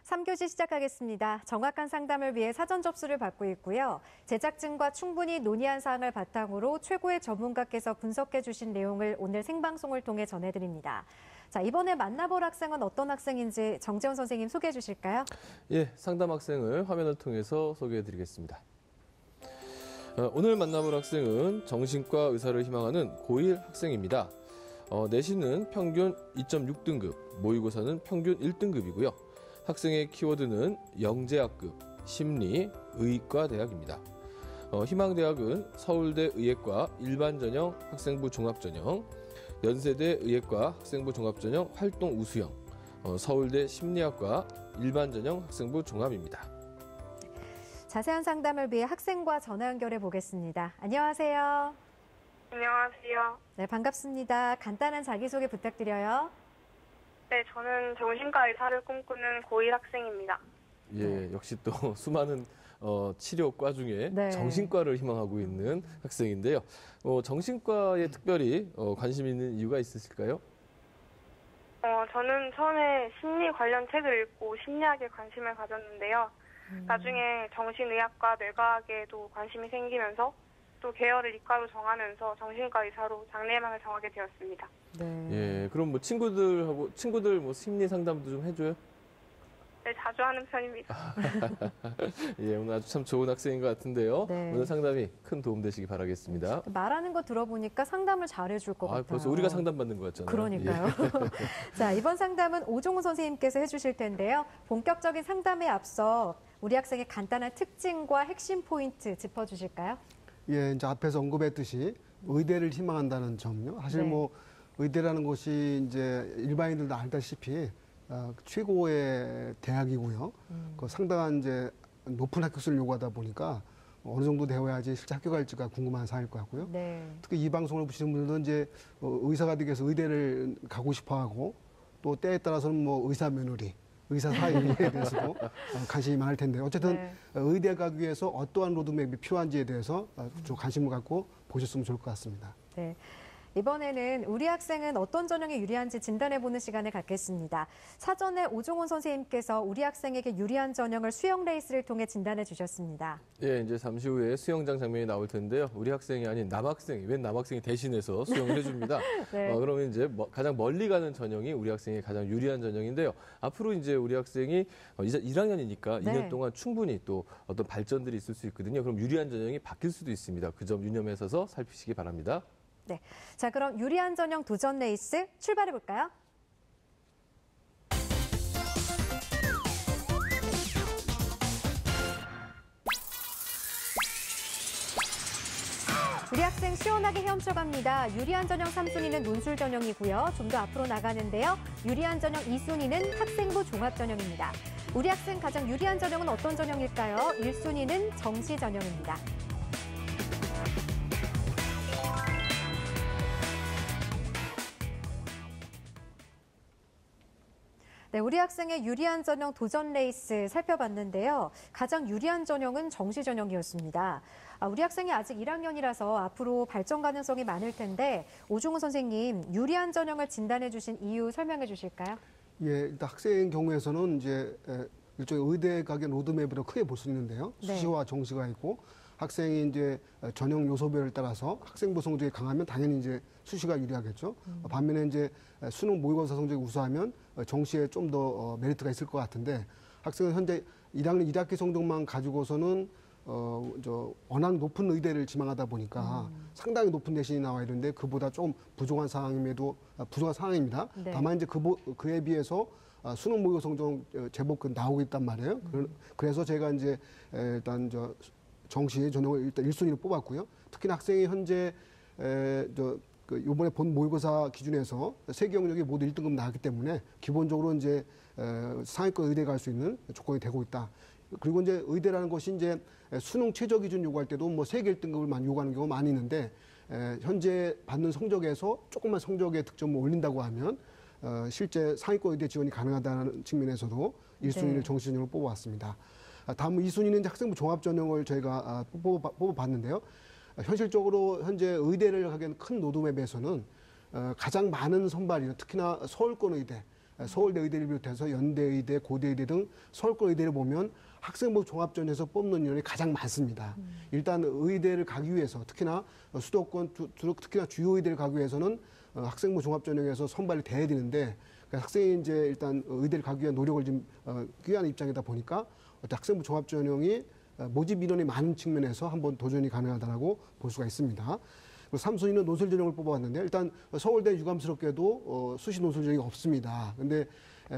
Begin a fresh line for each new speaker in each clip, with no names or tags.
3교시 시작하겠습니다. 정확한 상담을 위해 사전 접수를 받고 있고요. 제작진과 충분히 논의한 사항을 바탕으로 최고의 전문가께서 분석해 주신 내용을 오늘 생방송을 통해 전해드립니다. 자, 이번에 만나볼 학생은 어떤 학생인지 정재훈 선생님 소개해 주실까요?
예, 상담 학생을 화면을 통해서 소개해 드리겠습니다. 오늘 만나볼 학생은 정신과 의사를 희망하는 고1 학생입니다. 내신은 평균 2.6등급, 모의고사는 평균 1등급이고요. 학생의 키워드는 영재학급, 심리, 의과 대학입니다. 희망대학은 서울대 의예과 일반전형 학생부 종합전형, 연세대 의예과 학생부 종합전형 활동 우수형, 서울대 심리학과 일반전형 학생부 종합입니다.
자세한 상담을 위해 학생과 전화 연결해 보겠습니다. 안녕하세요.
안녕하세요.
네, 반갑습니다. 간단한 자기소개 부탁드려요.
네, 저는 정신과 의사를 꿈꾸는 고1 학생입니다.
예, 역시 또 수많은 치료과 중에
네.
정신과를 희망하고 있는 학생인데요. 정신과에 특별히 관심 있는 이유가 있으실까요?
저는 처음에 심리 관련 책을 읽고 심리학에 관심을 가졌는데요. 나중에 정신의학과 뇌과학에도 관심이 생기면서 또 계열을 이과로 정하면서 정신과 의사로 장래희망을 정하게 되었습니다.
네.
예, 그럼 뭐 친구들 뭐 심리 상담도 좀 해줘요?
네, 자주 하는 편입니다.
예, 오늘 아주 참 좋은 학생인 것 같은데요.
네.
오늘 상담이 큰 도움 되시기 바라겠습니다.
말하는 거 들어보니까 상담을 잘해줄 것 같아요.
벌써 우리가 상담받는 것 같잖아요.
그러니까요.
예.
자, 이번 상담은 오종훈 선생님께서 해주실 텐데요. 본격적인 상담에 앞서 우리 학생의 간단한 특징과 핵심 포인트 짚어주실까요?
예, 이제 앞에서 언급했듯이 의대를 희망한다는 점요. 사실
네.
뭐 의대라는 곳이 이제 일반인들도 알다시피 최고의 대학이고요. 그 상당한 이제 높은 학교수를 요구하다 보니까 어느 정도 되어야지 실제 학교 갈지가 궁금한 사항일 것 같고요.
네.
특히 이 방송을 보시는 분들은 이제 의사가 되기 위해서 의대를 가고 싶어하고 또 때에 따라서는 뭐 의사 며느리, 의사 사회에 대해서도 관심이 많을 텐데 어쨌든
네.
의대 가기 위해서 어떠한 로드맵이 필요한지에 대해서 좀 관심을 갖고 보셨으면 좋을 것 같습니다.
네. 이번에는 우리 학생은 어떤 전형에 유리한지 진단해보는 시간을 갖겠습니다. 사전에 오종훈 선생님께서 우리 학생에게 유리한 전형을 수영 레이스를 통해 진단해 주셨습니다.
예, 이제 잠시 후에 수영장 장면이 나올 텐데요. 우리 학생이 아닌 남학생이, 웬 남학생이 대신해서 수영을 해줍니다.
네.
그러면 이제 가장 멀리 가는 전형이 우리 학생이 가장 유리한 전형인데요. 앞으로 이제 우리 학생이 이제 1학년이니까
네.
2년 동안 충분히 또 어떤 발전들이 있을 수 있거든요. 그럼 유리한 전형이 바뀔 수도 있습니다. 그 점 유념하셔서 살피시기 바랍니다.
네. 자, 그럼 유리한 전형 도전 레이스 출발해 볼까요? 우리 학생 시원하게 헤엄쳐 갑니다. 유리한 전형 3순위는 논술 전형이고요. 좀 더 앞으로 나가는데요. 유리한 전형 2순위는 학생부 종합 전형입니다. 우리 학생 가장 유리한 전형은 어떤 전형일까요? 1순위는 정시 전형입니다. 네, 우리 학생의 유리한 전형 도전 레이스 살펴봤는데요. 가장 유리한 전형은 정시 전형이었습니다. 우리 학생이 아직 1학년이라서 앞으로 발전 가능성이 많을 텐데 오종훈 선생님, 유리한 전형을 진단해 주신 이유 설명해 주실까요?
예, 일단 학생 경우에서는 이제 일종의 의대 가기 로드맵으로 크게 볼 수 있는데요.
네.
수시와 정시가 있고 학생이 이제 전형 요소별을 따라서 학생부 성적이 강하면 당연히 이제 수시가 유리하겠죠. 반면에 이제 수능 모의고사 성적이 우수하면 정시에 좀 더 메리트가 있을 것 같은데 학생은 현재 1학년 1학기 성적만 가지고서는 워낙 높은 의대를 지망하다 보니까 상당히 높은 내신이 나와 있는데 그보다 좀 부족한 상황임에도 부족한 상황입니다.
네.
다만 이제 그에 비해서 수능 모의고사 성적 제법 나오고 있단 말이에요. 그래서 제가 이제 일단 정시 전형을 일단 1순위로 뽑았고요. 특히나 학생이 현재 요번에 본 모의고사 기준에서 세계 영역이 모두 1등급 나왔기 때문에 기본적으로 이제 상위권 의대 갈 수 있는 조건이 되고 있다. 그리고 이제 의대라는 것이 이제 수능 최저 기준 요구할 때도 뭐 세계 1등급을 요구하는 경우가 많이 있는데 현재 받는 성적에서 조금만 성적의 득점을 올린다고 하면 실제 상위권 의대 지원이 가능하다는 측면에서도 1순위를
네.
정시 전형으로 뽑아왔습니다. 다음 2순위는 학생부 종합 전형을 저희가 뽑아봤는데요. 현실적으로 현재 의대를 하기엔 큰 로드맵에서는 가장 많은 선발이 특히나 서울권 의대, 서울대 의대를 비롯해서 연대의대, 고대의대 등 서울권 의대를 보면 학생부 종합전에서 뽑는 인원이 가장 많습니다. 일단 의대를 가기 위해서 특히나 수도권, 특히나 주요 의대를 가기 위해서는 학생부 종합전형에서 선발이 돼야 되는데 학생이 이제 일단 의대를 가기 위한 노력을 좀 기하는 입장이다 보니까 학생부 종합전형이 모집 인원이 많은 측면에서 한번 도전이 가능하다고 볼 수가 있습니다. 3순위는 논술 전형을 뽑아왔는데 일단 서울대 유감스럽게도 수시 논술 전형이 없습니다. 근데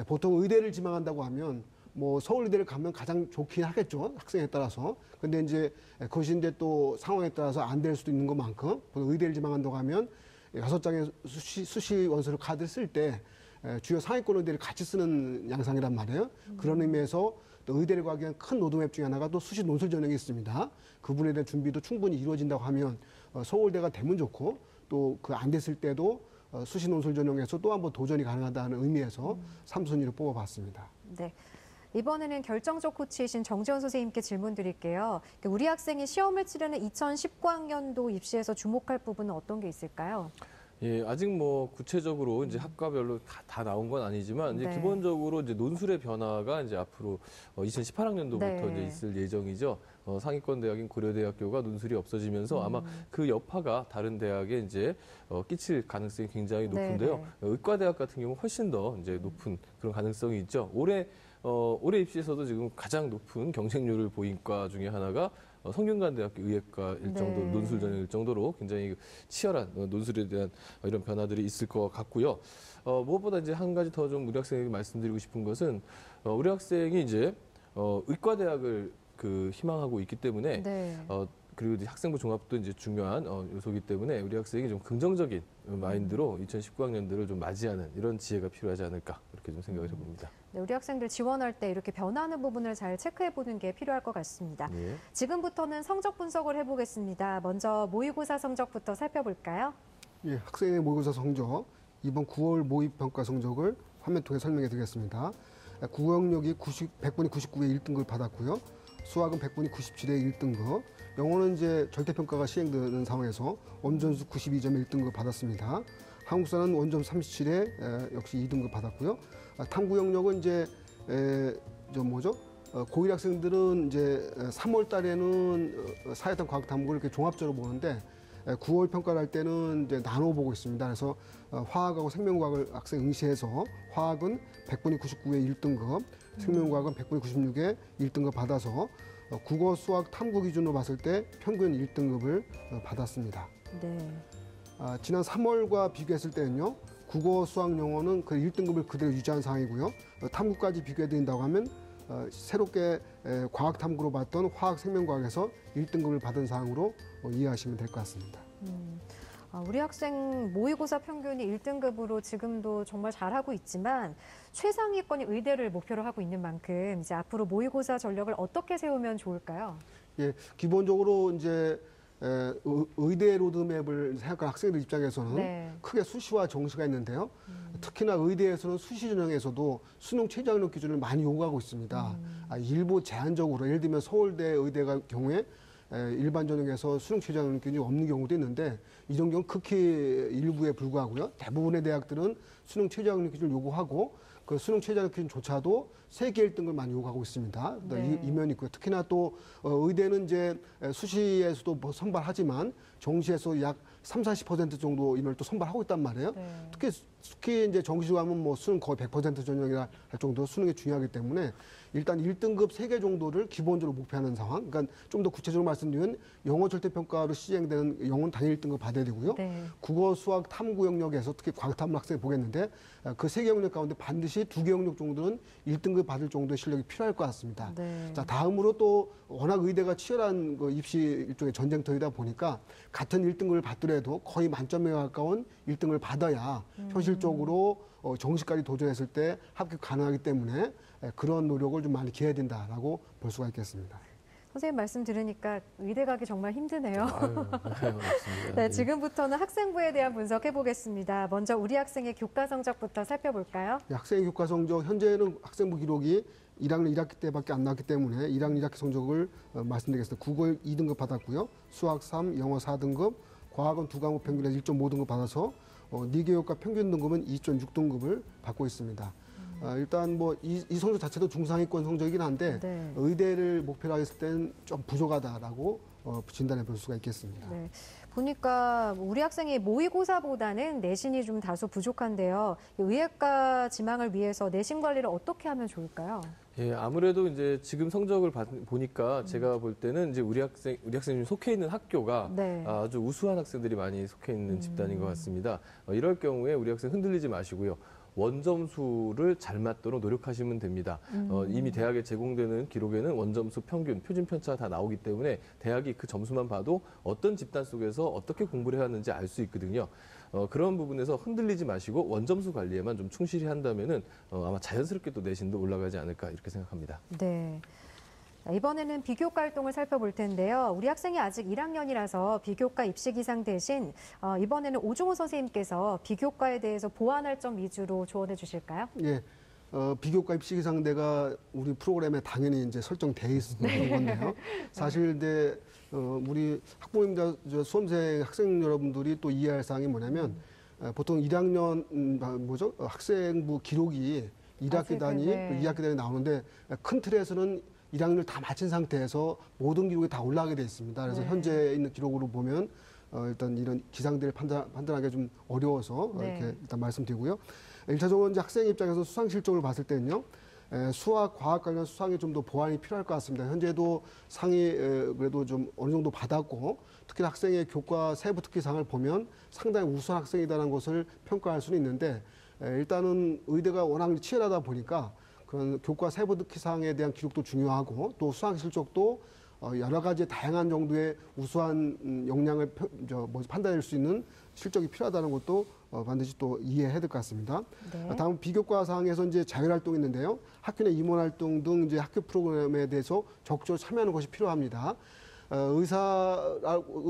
보통 의대를 지망한다고 하면 뭐 서울의대를 가면 가장 좋긴 하겠죠. 학생에 따라서. 근데 이제 그것이 이제 또 상황에 따라서 안 될 수도 있는 것만큼 의대를 지망한다고 하면 6장의 수시 원서를 카드를 쓸 때 주요 상위권 의대를 같이 쓰는 양상이란 말이에요. 그런 의미에서 또 의대를 가기 위한 큰 로드맵 중에 하나가 또 수시 논술 전형이 있습니다. 그 부분에 대한 준비도 충분히 이루어진다고 하면 서울대가 되면 좋고 또 그 안 됐을 때도 수시 논술 전형에서 또 한번 도전이 가능하다는 의미에서 3순위를 뽑아봤습니다.
네. 이번에는 결정적 코치이신 정재원 선생님께 질문 드릴게요. 우리 학생이 시험을 치르는 2019학년도 입시에서 주목할 부분은 어떤 게 있을까요?
예, 아직 뭐 구체적으로 이제 학과별로 다 나온 건 아니지만 이제
네.
기본적으로 이제 논술의 변화가 이제 앞으로 2018학년도부터
네.
이제 있을 예정이죠. 상위권 대학인 고려대학교가 논술이 없어지면서 아마 그 여파가 다른 대학에 이제 끼칠 가능성이 굉장히 높은데요.
네.
의과대학 같은 경우 훨씬 더 이제 높은 그런 가능성이 있죠. 올해 입시에서도 지금 가장 높은 경쟁률을 보인 과 중에 하나가 성균관대학교 의예과 일정도로
네.
논술 전형일 정도로 굉장히 치열한 논술에 대한 이런 변화들이 있을 것 같고요. 무엇보다 이제 한 가지 더 좀 우리 학생에게 말씀드리고 싶은 것은 우리 학생이 이제 의과대학을 희망하고 있기 때문에
네.
그리고 이제 학생부 종합도 이제 중요한 요소이기 때문에 우리 학생이 좀 긍정적인 마인드로 2019학년들을 좀 맞이하는 이런 지혜가 필요하지 않을까 그렇게 좀 생각을 해봅니다.
네, 우리 학생들 지원할 때 이렇게 변하는 부분을 잘 체크해보는 게 필요할 것 같습니다.
예.
지금부터는 성적 분석을 해보겠습니다. 먼저 모의고사 성적부터 살펴볼까요?
예, 학생의 모의고사 성적, 이번 9월 모의평가 성적을 화면 통해 설명해 드리겠습니다. 국어영역이 100분이 99에 1등급을 받았고요. 수학은 100분이 97에 1등급, 영어는 이제 절대평가가 시행되는 상황에서 원전수 92점에 1등급 받았습니다. 한국사는 원점 37에 역시 2등급 받았고요. 탐구 영역은 이제 고1 학생들은 이제 3월 달에는 사회탐 과학 탐구를 이렇게 종합적으로 보는데 9월 평가를 할 때는 이제 나눠 보고 있습니다. 그래서 화학하고 생명과학을 학생 응시해서 화학은 100분이 99에 1등급, 생명과학은 100분이 96에 1등급 받아서 국어, 수학, 탐구 기준으로 봤을 때 평균 1등급을 받았습니다.
네.
지난 3월과 비교했을 때는요, 국어, 수학, 영어는 그 1등급을 그대로 유지한 상황이고요. 탐구까지 비교해드린다고 하면 새롭게 과학 탐구로 봤던 화학, 생명과학에서 1등급을 받은 사항으로 이해하시면 될 것 같습니다.
우리 학생 모의고사 평균이 1등급으로 지금도 정말 잘하고 있지만 최상위권이 의대를 목표로 하고 있는 만큼 이제 앞으로 모의고사 전력을 어떻게 세우면 좋을까요?
예, 기본적으로 이제 의대 로드맵을 생각하는 학생들 입장에서는
네.
크게 수시와 정시가 있는데요. 특히나 의대에서는 수시 전형에서도 수능 최저 학력 기준을 많이 요구하고 있습니다. 일부 제한적으로 예를 들면 서울대 의대가 경우에 일반 전형에서 수능 최저 학력 기준이 없는 경우도 있는데 이런 경우는 극히 일부에 불과하고요. 대부분의 대학들은 수능 최저 학력 기준을 요구하고 그 수능 최저 학력 기준조차도 세계 1등을 많이 요구하고 있습니다.
네.
이 면이 있고요. 특히나 또 의대는 이제 수시에서도 뭐 선발하지만 정시에서 약 30-40% 정도 인원을 또 선발하고 있단 말이에요.
네.
특히 이제 정시로 하면 뭐 수능 거의 100% 전형이라 할 정도로 수능이 중요하기 때문에 일단 1등급 3개 정도를 기본적으로 목표하는 상황. 그러니까 좀 더 구체적으로 말씀드리면 영어 절대평가로 시행되는 영어는 당연히 1등급 받아야 되고요.
네.
국어, 수학, 탐구 영역에서 특히 과학탐구 학생이 보겠는데 그 3개 영역 가운데 반드시 2개 영역 정도는 1등급 받을 정도의 실력이 필요할 것 같습니다.
네.
자, 다음으로 또 워낙 의대가 치열한 그 입시 일종의 전쟁터이다 보니까 같은 1등급을 받더라도 거의 만점에 가까운 1등을 받아야 현실적으로 정시까지 도전했을 때 합격 가능하기 때문에 그런 노력을 좀 많이 기해야 된다라고 볼 수가 있겠습니다.
선생님 말씀 들으니까 의대 가기 정말 힘드네요.
맞습니다.
네, 지금부터는 학생부에 대한 분석해 보겠습니다. 먼저 우리 학생의 교과 성적부터 살펴볼까요?
학생의 교과 성적 현재는 학생부 기록이 1학년 1학기 때밖에 안 나왔기 때문에 1학년 1학기 성적을 말씀드리겠습니다. 국어 2등급 받았고요. 수학 3, 영어 4등급, 과학은 2과목 평균에서 1.5등급 받아서 4개 교과 평균 등급은 2.6등급을 받고 있습니다. 일단 뭐 이 성적 자체도 중상위권 성적이긴 한데
네.
의대를 목표로 했을 때는 좀 부족하다라고 진단해 볼 수가 있겠습니다.
네. 보니까 우리 학생이 모의고사보다는 내신이 좀 다소 부족한데요. 의예과 지망을 위해서 내신 관리를 어떻게 하면 좋을까요?
예, 아무래도 이제 지금 성적을 보니까 제가 볼 때는 이제 우리 학생이 속해 있는 학교가
네.
아주 우수한 학생들이 많이 속해 있는 집단인 것 같습니다. 이럴 경우에 우리 학생 흔들리지 마시고요. 원점수를 잘 맞도록 노력하시면 됩니다. 이미 대학에 제공되는 기록에는 원점수 평균, 표준 편차 다 나오기 때문에 대학이 그 점수만 봐도 어떤 집단 속에서 어떻게 공부를 해야 하는지 알 수 있거든요. 그런 부분에서 흔들리지 마시고 원점수 관리에만 좀 충실히 한다면은 아마 자연스럽게 또 내신도 올라가지 않을까 이렇게 생각합니다.
네. 이번에는 비교과 활동을 살펴볼 텐데요. 우리 학생이 아직 1학년이라서 비교과 입시 기상 대신 이번에는 오중호 선생님께서 비교과에 대해서 보완할 점 위주로 조언해 주실까요?
예. 비교과 입시기상대가 우리 프로그램에 당연히 이제 설정돼 있는 건데요. 사실 근데 우리 학부모님들, 수험생 학생 여러분들이 또 이해할 사항이 뭐냐면 보통 1학년 학생부 기록이 1학기 단위,
네.
2학기 단위 나오는데 큰 틀에서는 1학년을 다 마친 상태에서 모든 기록이 다 올라가게 돼 있습니다. 그래서
네.
현재 있는 기록으로 보면 일단 이런 기상대를 판단하기 좀 어려워서
네.
이렇게 일단 말씀드리고요. 1차적으로 이제 학생 입장에서 수상 실적을 봤을 때는요. 수학, 과학 관련 수상이 좀 더 보완이 필요할 것 같습니다. 현재도 상이 그래도 좀 어느 정도 받았고 특히 학생의 교과 세부 특기상을 보면 상당히 우수한 학생이라는 것을 평가할 수는 있는데 일단은 의대가 워낙 치열하다 보니까 그런 교과 세부 특기상에 대한 기록도 중요하고 또 수학 실적도 여러 가지 다양한 정도의 우수한 역량을 판단할 수 있는 실적이 필요하다는 것도 반드시 또 이해해야 될 것 같습니다.
네.
다음 비교과 사항에서 이제 자율활동이 있는데요. 학교 내 임원활동 등 이제 학교 프로그램에 대해서 적극적으로 참여하는 것이 필요합니다.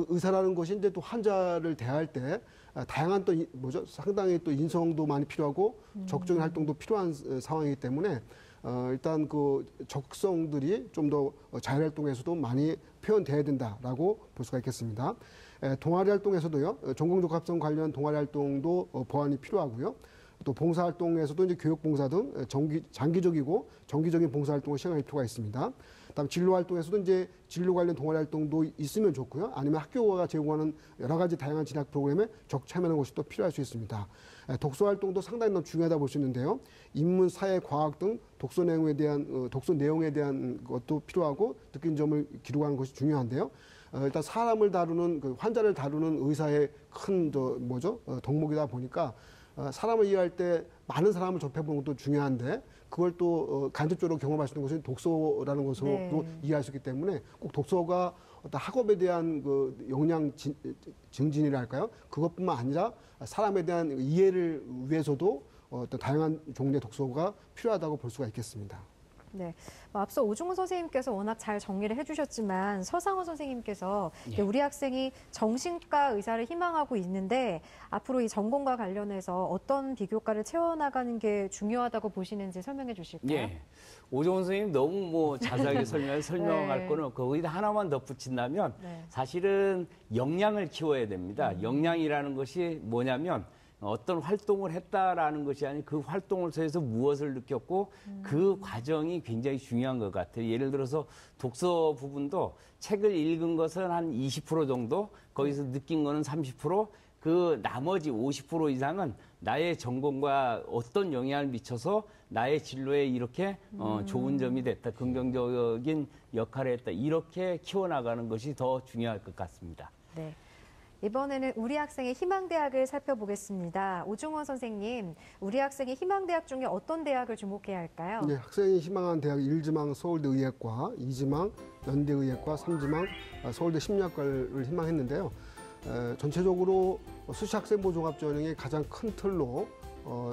의사라는 것이 이제 또 환자를 대할 때 다양한 또 상당히 또 인성도 많이 필요하고 적극적인 활동도 필요한 상황이기 때문에 일단 그 적성들이 좀 더 자율활동에서도 많이 표현돼야 된다라고 볼 수가 있겠습니다. 동아리 활동에서도요, 전공적합성 관련 동아리 활동도 보완이 필요하고요. 또 봉사활동에서도 이제 교육봉사 등 장기적이고 정기적인 봉사활동을 시행할 필요가 있습니다. 다음 진로활동에서도 이제 진로 관련 동아리 활동도 있으면 좋고요. 아니면 학교가 제공하는 여러 가지 다양한 진학 프로그램에 적극 참여하는 것이 또 필요할 수 있습니다. 독서 활동도 상당히 너무 중요하다 볼 수 있는데요. 인문, 사회, 과학 등 독서 내용에 대한 것도 필요하고 느낀 점을 기록하는 것이 중요한데요. 일단 사람을 다루는 환자를 다루는 의사의 큰 덕목이다 보니까 사람을 이해할 때 많은 사람을 접해보는 것도 중요한데 그걸 또 간접적으로 경험할 수 있는 것은 독서라는 것으로
네.
이해할 수 있기 때문에 꼭 독서가 어떤 학업에 대한 그 역량 증진이랄까요? 그것뿐만 아니라 사람에 대한 이해를 위해서도 어떤 다양한 종류의 독서가 필요하다고 볼 수가 있겠습니다.
네. 앞서 오중호 선생님께서 워낙 잘 정리를 해주셨지만 서상원 선생님께서
예.
우리 학생이 정신과 의사를 희망하고 있는데 앞으로 이 전공과 관련해서 어떤 비교과를 채워나가는 게 중요하다고 보시는지 설명해 주실까요?
예. 오정훈 선생님 너무 뭐 자세하게 설명할
네.
거는 거기다 하나만 덧붙인다면
네.
사실은 역량을 키워야 됩니다. 역량이라는 것이 뭐냐면 어떤 활동을 했다라는 것이 아니라 그 활동을 통해서 무엇을 느꼈고 그 과정이 굉장히 중요한 것 같아요. 예를 들어서 독서 부분도 책을 읽은 것은 한 20% 정도, 거기서 느낀 거는 30%, 그 나머지 50% 이상은 나의 전공과 어떤 영향을 미쳐서 나의 진로에 이렇게 좋은 점이 됐다, 긍정적인 역할을 했다, 이렇게 키워나가는 것이 더 중요할 것 같습니다.
네. 이번에는 우리 학생의 희망대학을 살펴보겠습니다. 오중원 선생님, 우리 학생의 희망대학 중에 어떤 대학을 주목해야 할까요?
네, 학생이 희망한 대학 1지망 서울대의학과, 2지망 연대의학과, 3지망 서울대 심리학과를 희망했는데요. 전체적으로 수시학생부 종합전형의 가장 큰 틀로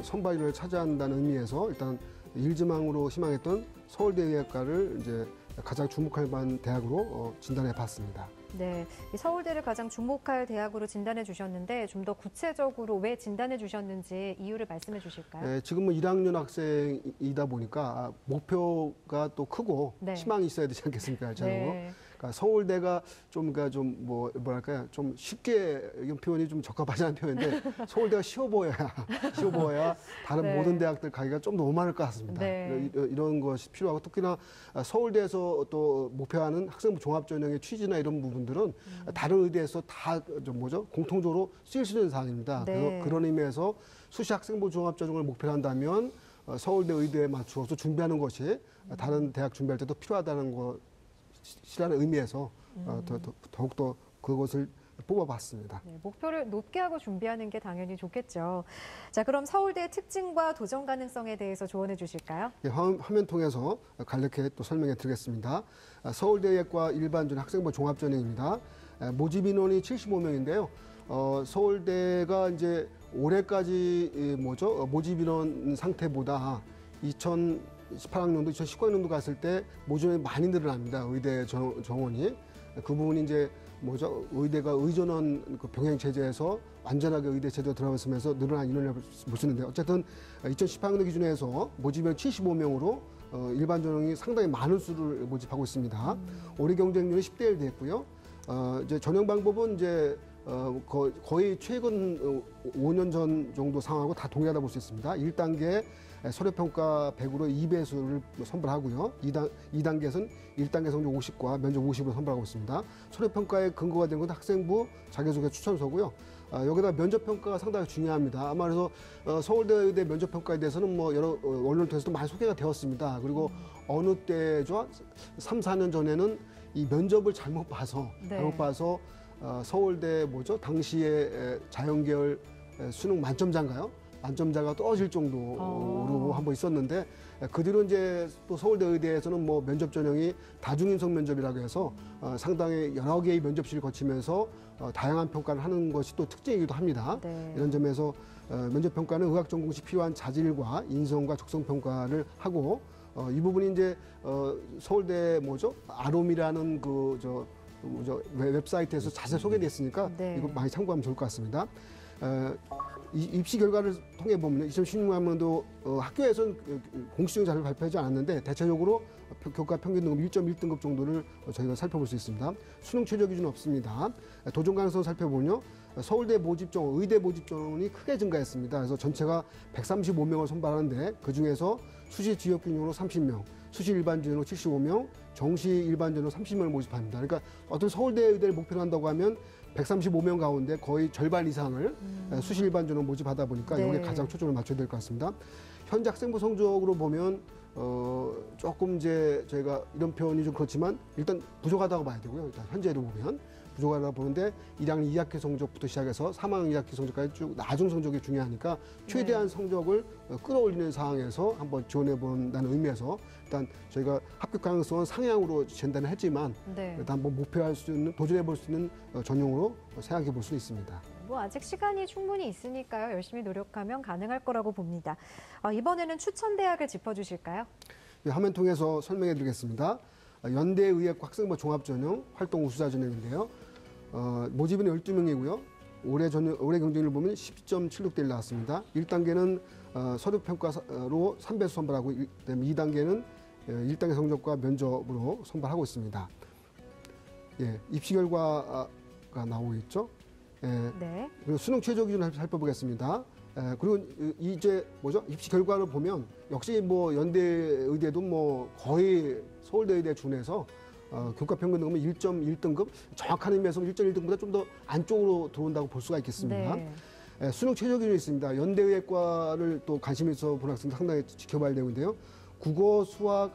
선발인을 차지한다는 의미에서 일단 1지망으로 희망했던 서울대의학과를 이제 가장 주목할 만한 대학으로 진단해 봤습니다.
네, 이 서울대를 가장 주목할 대학으로 진단해 주셨는데 좀 더 구체적으로 왜 진단해 주셨는지 이유를 말씀해 주실까요?
네, 지금은 1학년 학생이다 보니까 목표가 또 크고
네.
희망이 있어야 되지 않겠습니까?
네.
그러니까 서울대가 좀 그러니까 좀 뭐랄까요? 좀 쉽게 이런 표현이 좀 적합하지 않은 표현인데 서울대가 쉬워 보여야 다른
네.
모든 대학들 가기가 좀 너무 많을 것 같습니다.
네.
이런 것이 필요하고 특히나 서울대에서 또 목표하는 학생부 종합전형의 취지나 이런 부분들은 다른 의대에서 다 좀 공통적으로 쓰일 수 있는 사항입니다.
네.
그래서 그런 의미에서 수시 학생부 종합전형을 목표로 한다면 서울대 의대에 맞추어서 준비하는 것이 다른 대학 준비할 때도 필요하다는 것이라는 의미에서 더욱더 그것을 뽑아봤습니다.
네, 목표를 높게 하고 준비하는 게 당연히 좋겠죠. 자, 그럼 서울대의 특징과 도전 가능성에 대해서 조언해 주실까요?
예, 화면 통해서 간략히 또 설명해 드리겠습니다. 서울대예과 일반전 학생부 종합전형입니다. 모집 인원이 75명인데요. 서울대가 이제 올해까지 모집 인원 상태보다 2018학년도, 2019학년도 갔을 때 모집이 많이 늘어납니다. 의대 정원이. 그 부분이 이제 의대가 의전원 그 병행 체제에서 완전하게 의대 체제로 들어가면서 늘어난 인원을 볼 수 있는데 어쨌든 2018학년 기준에서 모집인 75명으로 일반 전형이 상당히 많은 수를 모집하고 있습니다. 올해 경쟁률이 10대 1 됐고요. 이제 전형 방법은 이제 거의 최근 5년 전 정도 상황하고 다 동일하다 볼 수 있습니다. 1단계 서류평가 100으로 2배수를 선발하고요. 2단계에서는 1단계 성적 50과 면접 50으로 선발하고 있습니다. 서류평가에 근거가 된 건 학생부 자기소개 추천서고요. 여기다 면접평가가 상당히 중요합니다. 아마 그래서 서울대 의대 면접평가에 대해서는 여러 언론을 통해서도 많이 소개가 되었습니다. 그리고 어느 때죠? 3, 4년 전에는 이 면접을 잘못 봐서 서울대 당시에 자연계열 수능 만점자인가요? 만점자가 떨어질 정도로 한번 있었는데 그 뒤로 이제 또 서울대 의대에서는 면접 전형이 다중인성 면접이라고 해서 상당히 여러 개의 면접실을 거치면서 다양한 평가를 하는 것이 또 특징이기도 합니다.
네.
이런 점에서 면접 평가는 의학 전공 시 필요한 자질과 인성과 적성 평가를 하고 이 부분이 이제 서울대 아롬이라는 웹사이트에서 자세히 소개됐으니까
네.
이거 많이 참고하면 좋을 것 같습니다. 입시 결과를 통해 보면 2016년도 학교에서는 공식적인 자료를 발표하지 않았는데 대체적으로 교과 평균 등급 1.1등급 정도를 저희가 살펴볼 수 있습니다. 수능 최저 기준은 없습니다. 도전 가능성 살펴보면요. 서울대 모집 정원, 의대 모집 정원이 크게 증가했습니다. 그래서 전체가 135명을 선발하는데 그중에서 수시 지역 균형으로 30명, 수시 일반 전형으로 75명, 정시 일반 전형으로 30명을 모집합니다. 그러니까 어떤 서울대 의대를 목표로 한다고 하면 135명 가운데 거의 절반 이상을 수시 일반 전형 모집하다 보니까
네.
여기에 가장 초점을 맞춰야 될 것 같습니다. 현재 학생부 성적으로 보면 조금 이제 저희가 이런 표현이 좀 그렇지만 일단 부족하다고 봐야 되고요. 일단 현재로 보면 부족하다고 보는데 1학년 2학기 성적부터 시작해서 3학년 2학기 성적까지 쭉 나중 성적이 중요하니까 최대한 성적을 끌어올리는 상황에서 한번 지원해 본다는 의미에서 일단 저희가 합격 가능성은 상향으로 진단을 했지만
네.
일단 한번 목표할 수 있는 도전해 볼 수 있는 전형으로 생각해 볼 수 있습니다.
아직 시간이 충분히 있으니까요. 열심히 노력하면 가능할 거라고 봅니다. 이번에는 추천 대학을 짚어주실까요?
화면 통해서 설명해 드리겠습니다. 연대의학과 학생부 종합전형 활동 우수자 전형인데요. 모집은 12명이고요. 올해 경쟁률 보면 10.76대 1 나왔습니다. 1단계는 서류평가로 3배수 선발하고 2단계는 1단계 성적과 면접으로 선발하고 있습니다. 예, 입시 결과가 나오고 있죠.
네.
그리고 수능 최저 기준을 살펴보겠습니다. 그리고 이제 입시 결과를 보면 역시 연대 의대도 거의 서울대 의대 준해서 교과 평균 등급은 1.1등급, 정확한 의미에서 1.1등급보다 좀 더 안쪽으로 들어온다고 볼 수가 있겠습니다.
네.
수능 최저 기준이 있습니다. 연대의학과를 또 관심 있어 본 학생 상당히 지켜봐야 되는데요. 국어, 수학,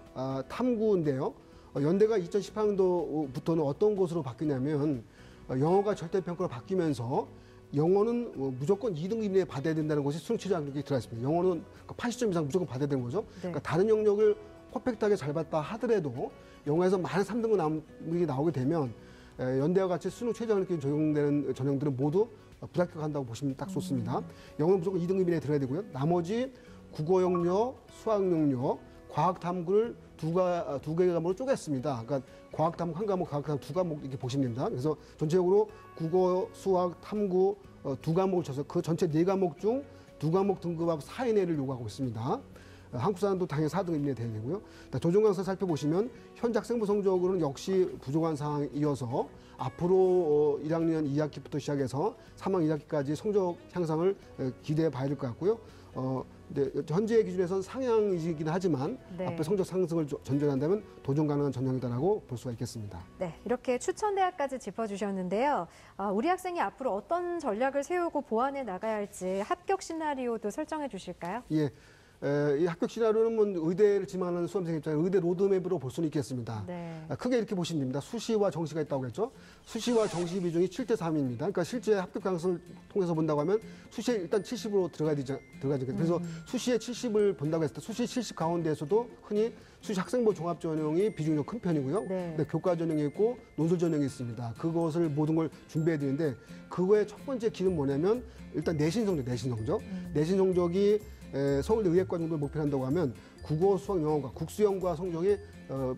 탐구인데요. 연대가 2018년도부터는 어떤 것으로 바뀌냐면 영어가 절대평가로 바뀌면서 영어는 무조건 2등급 이내에 받아야 된다는 것이 수능 최저 학력에 들어가 있습니다. 영어는 80점 이상 무조건 받아야 되는 거죠.
네.
그러니까 다른 영역을 퍼펙트하게 잘 봤다 하더라도 영어에서 많은 3등급 남이 나오게 되면 연대와 같이 수능 최저 학력에 적용되는 전형들은 모두 불합격한다고 보시면 딱 좋습니다. 영어는 무조건 2등급 이내에 들어야 되고요. 나머지 국어 영역, 수학 영역, 과학 탐구를 두 개의 과목으로 쪼갰습니다. 그러니까 과학 탐구 한 과목, 과학 탐구 두 과목 이렇게 보시면 됩니다. 그래서 전체적으로 국어, 수학, 탐구 두 과목을 쳐서 그 전체 네 과목 중 두 과목 등급하고 4 이내를 요구하고 있습니다. 한국 사람도 당연히 4등 이내 돼야 되고요. 조정 강사 살펴보시면 현재 학생부 성적으로는 역시 부족한 상황이어서 앞으로 1학년 2학기부터 시작해서 3학년 1학기까지 성적 향상을 기대해 봐야 될 것 같고요. 네, 현재 기준에서는 상향이긴 하지만
네.
앞으로 성적 상승을 전제한다면 도전 가능한 전형이다라고 볼 수가 있겠습니다.
네, 이렇게 추천 대학까지 짚어주셨는데요. 우리 학생이 앞으로 어떤 전략을 세우고 보완해 나가야 할지 합격 시나리오도 설정해 주실까요?
예. 이 합격 시나리오는 뭐 의대를 지망하는 수험생 입장에 의대 로드맵으로 볼 수는 있겠습니다.
네.
크게 이렇게 보시면 됩니다. 수시와 정시가 있다고 했죠. 수시와 정시 비중이 7대 3입니다. 그러니까 실제 합격 가능성을 통해서 본다고 하면 수시에 일단 70으로 들어가야죠. 그래서 수시에 70을 본다고 했을 때 수시 70 가운데에서도 흔히 수시 학생부 종합 전형이 비중이 좀 큰 편이고요.
네.
근데 교과 전형이 있고 논술 전형이 있습니다. 그것을 모든 걸 준비해야 되는데 그거의 첫 번째 길은 뭐냐면 일단 내신 성적이 서울대 의예과 정도를 목표로 한다고 하면 국어, 수학, 영어과 국수영과 성적이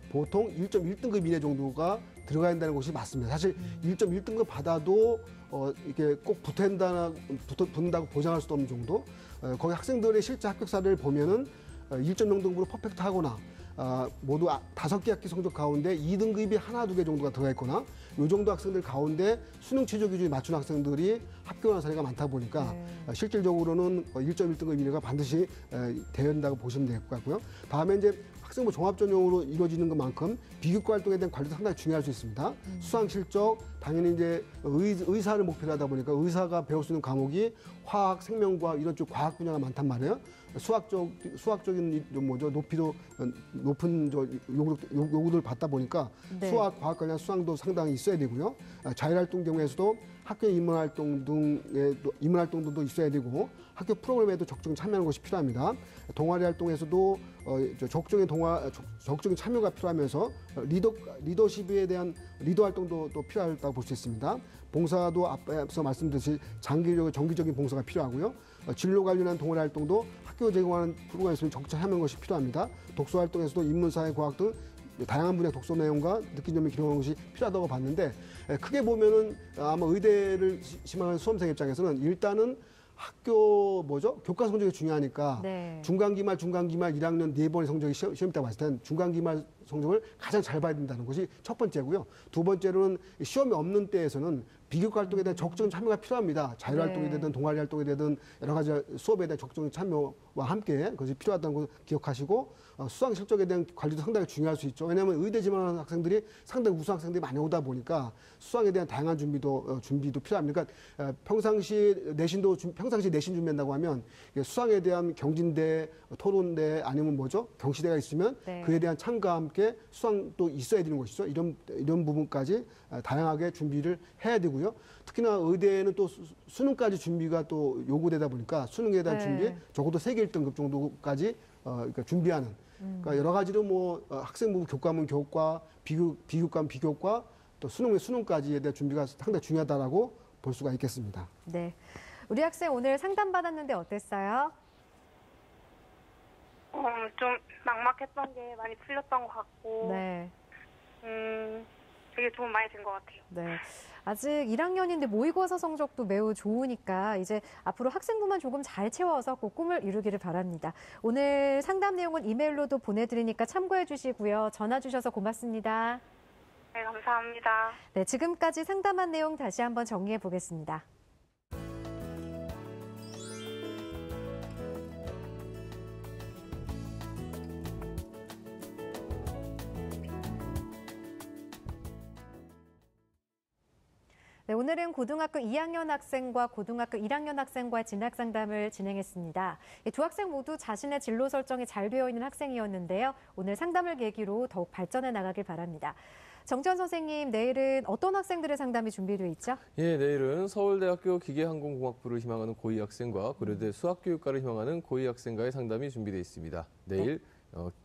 보통 1.1등급 이내 정도가 들어가야 한다는 것이 맞습니다. 사실 1.1등급 받아도 이게 꼭 붙는다고 보장할 수도 없는 정도. 거기 학생들의 실제 합격사를 보면은 1.0등급으로 퍼펙트하거나 모두 5개 학기 성적 가운데 2등급이 하나, 2개 정도가 들어가 있거나 이 정도 학생들 가운데 수능 최저 기준에 맞춘 학생들이 합격한 사례가 많다 보니까 실질적으로는 1.1등급 이내가 반드시 되어야 한다고 보시면 될 것 같고요. 다음에 이제 학생부 종합 전형으로 이루어지는 것만큼 비교과 활동에 대한 관리도 상당히 중요할 수 있습니다. 수학 실적, 당연히 이제 의사를 목표로 하다 보니까 의사가 배울 수 있는 과목이 화학, 생명과학 이런 쪽 과학 분야가 많단 말이에요. 수학적인 높은 요구를 받다 보니까
네.
수학, 과학 관련 수강도 상당히 있어야 되고요. 자율활동 경우에서도 학교 인문활동도 있어야 되고 학교 프로그램에도 적극적인 참여하는 것이 필요합니다. 동아리 활동에서도 적극적인 참여가 필요하면서 리더십에 대한 리더 활동도 또 필요하다고 볼 수 있습니다. 봉사도 앞서 말씀드렸듯이 정기적인 봉사가 필요하고요. 진로 관련한 동아리 활동도 학교 제공하는 프로그램에 있으면 적극 참여하는 것이 필요합니다. 독서 활동에서도 인문사회, 과학 등 다양한 분야 독서 내용과 느낀 점을 기록하는 것이 필요하다고 봤는데 크게 보면은 아마 의대를 희망하는 수험생 입장에서는 일단은 교과 성적이 중요하니까
네.
중간기말 1학년 4번의 성적이 시험 때 봤을 땐 중간기말 성적을 가장 잘 봐야 된다는 것이 첫 번째고요. 두 번째로는 시험이 없는 때에서는 비교과 활동에 대한 적극적인 참여가 필요합니다. 자율활동이 되든 동아리 활동이 되든 여러 가지 수업에 대한 적극적인 참여와 함께 그것이 필요하다는 것을 기억하시고 수강 실적에 대한 관리도 상당히 중요할 수 있죠. 왜냐하면 의대 지망하는 학생들이 상당히 우수 학생들이 많이 오다 보니까 수학에 대한 다양한 준비도 필요합니다. 그러니까 평상시 내신 준비한다고 하면 수학에 대한 경진대, 토론대 아니면 경시대가 있으면
네.
그에 대한 참가와 함께 수학도 있어야 되는 것이죠. 이런 부분까지 다양하게 준비를 해야 되고요. 특히나 의대는 또 수능까지 준비가 또 요구되다 보니까 수능에 대한
네.
준비 적어도 세계 1등급 정도까지 그러니까 준비하는 그러니까 여러 가지로 학생부 교과문 교과, 비교과문 비교과 또 수능까지에 대한 준비가 상당히 중요하다라고 볼 수가 있겠습니다.
네. 우리 학생 오늘 상담 받았는데 어땠어요?
좀 막막했던 게 많이 풀렸던 것 같고,
네.
되게 도움 많이 된 것 같아요.
네. 아직 1학년인데 모의고사 성적도 매우 좋으니까 이제 앞으로 학생부만 조금 잘 채워서 꼭 꿈을 이루기를 바랍니다. 오늘 상담 내용은 이메일로도 보내드리니까 참고해 주시고요. 전화 주셔서 고맙습니다.
네, 감사합니다.
네, 지금까지 상담한 내용 다시 한번 정리해 보겠습니다. 네, 오늘은 고등학교 2학년 학생과 고등학교 1학년 학생과의 진학 상담을 진행했습니다. 두 학생 모두 자신의 진로 설정이 잘 되어 있는 학생이었는데요. 오늘 상담을 계기로 더욱 발전해 나가길 바랍니다. 정지현 선생님, 내일은 어떤 학생들의 상담이 준비되어 있죠?
예, 내일은 서울대학교 기계항공공학부를 희망하는 고이 학생과 고려대 수학교육과를 희망하는 고이 학생과의 상담이 준비되어 있습니다. 내일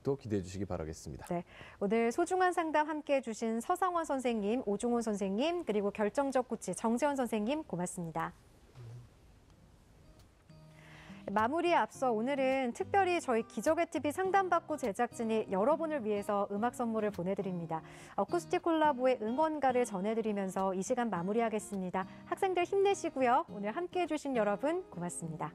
또 기대해 주시기 바라겠습니다.
네, 오늘 소중한 상담 함께해 주신 서상원 선생님, 오종훈 선생님, 그리고 결정적 코치 정지현 선생님 고맙습니다. 마무리에 앞서 오늘은 특별히 저희 기적의 TV 상담받고 제작진이 여러분을 위해서 음악 선물을 보내드립니다. 어쿠스틱 콜라보의 응원가를 전해드리면서 이 시간 마무리하겠습니다. 학생들 힘내시고요. 오늘 함께해 주신 여러분 고맙습니다.